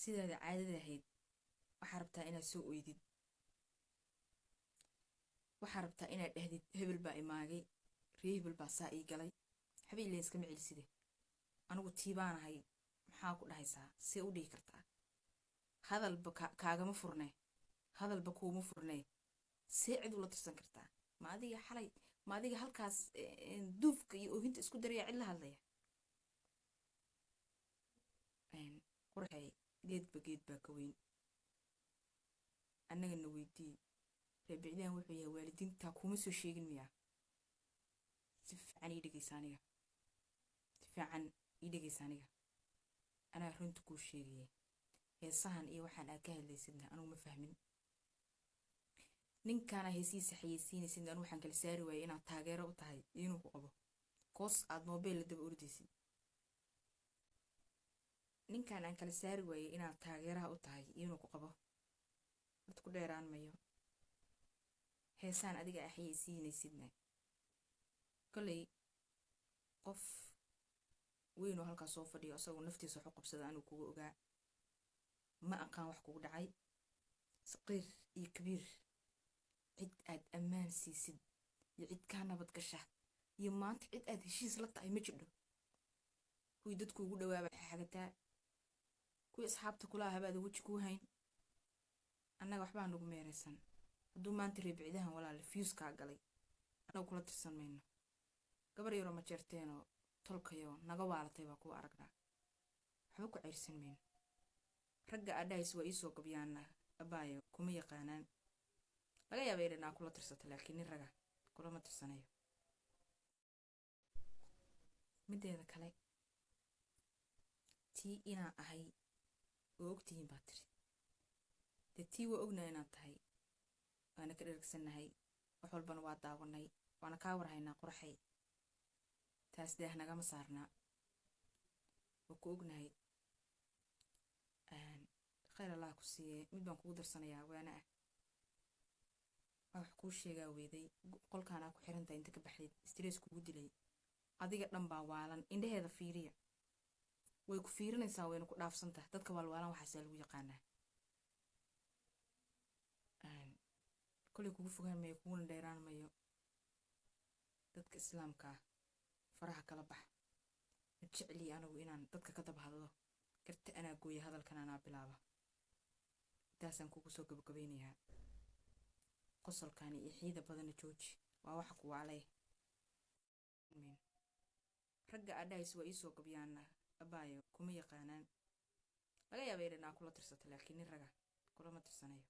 sidaada caadada ahayd waxaa rabtaa inaad soo oydid, waxaa rabtaa inaad dhahdid hebel baa imaagay, ree hebel baa saa ii galay, habeen leen iskama celiside anigu tiibaanahay maxaa ku dhahaysaa, see u dhihi kartaa hadalba kaagama furnee, hadalba kuuma furnee, see cid ula tirsan kartaa? ma adiga xalay ma adiga halkaas duufka iyo oohinta isku daraya cid la hadlaya? qurxay geed baa ka weyn. annagana weydii reebicdaan wuxuu yahay waalidiinta kuma soo sheegin miyaa? si fiican ii dhegaysa aniga, si fiican ii dhegaysa aniga, anaa runta kuu sheegaya. heesahan iyo waxaan aad ka hadlaysidna anugu ma fahmin. ninkaana heesiisa xayeysiinaysidna anugu waxaan kala saari waayay inaad taageero u tahay inuu ku qabo koos aad moobeel la daba ordaysid. ninkaan aan kala saari waayay inaad taageeraha u tahay inuu ku qabo horta ku dheeraan mayo. heesaan adiga ah xayeysiinaysidna kolay qof weynoo halkaas soo fadhiyo asagoo naftiisa wax u qabsada anuu kugu ogaa. ma aqaan wax kugu dhacay. saqiir iyo kabiir cid aad ammaan siisid iyo cid kaa nabad gasha iyo maanta cid aad heshiis la tahay ma jidho. kuwii dadku ugu dhawaaba xagataa, kuwii asxaabta kula habaada weji kuu hayn. annaga waxbaa nagu meeraysan. hadduu maanta reebicdahan walaale fiuskaa galay anagu kula tirsan mayno. gabar yaroo ma jeerteenoo tolkayo naga waalatay baa kuwa aragnaa, waxba ku ceyrsan mayno. ragga adhays waa iisoo gabyaana abaayo kuma yaqaanaan. laga yaabay dhanaa kula tirsata laakiin nin raga kulama tirsanayo. mideeda kale tii inaa ahay oo ogtihiin baa tiri. dee tii waa ognaa inaad tahay, waana ka dhergsanahay, wax walbana waa daawanay, waana kaa warhaynaa qurxay. taas daah nagama saarnaa, waa ku ognahay. khayr allah ku siiye. mid baan kugu darsanayaa waana ah wax kuu sheegaa weyday. qolkaanaa ku xirantahay inta ka baxdayd stress kugu dilay. adiga dhan baa waalan. indhaheeda fiiriya, way ku fiirinaysaa wayna ku dhaafsantaha. dadka waalwaalan waxaasaa lagu yaqaanaa. kolay kugu fogaan mayo kuguna dheeraan mayo. dadka islaamka ah faraha kala bax. ma jeclii anigu inaan dadka ka daba hadlo. garta anaa gooya, hadalkan anaa bilaaba. intaasaan kugu soo gabagabeynayaa. qosolkaani iyo xiida badana jooji, waa waxa ku waalay. ragga adhays waa iisoo gabyaana abaayo kuma yaqaanaan. laga yaabay dhanaa kula tirsata laakiin nin raga kulama tirsanayo.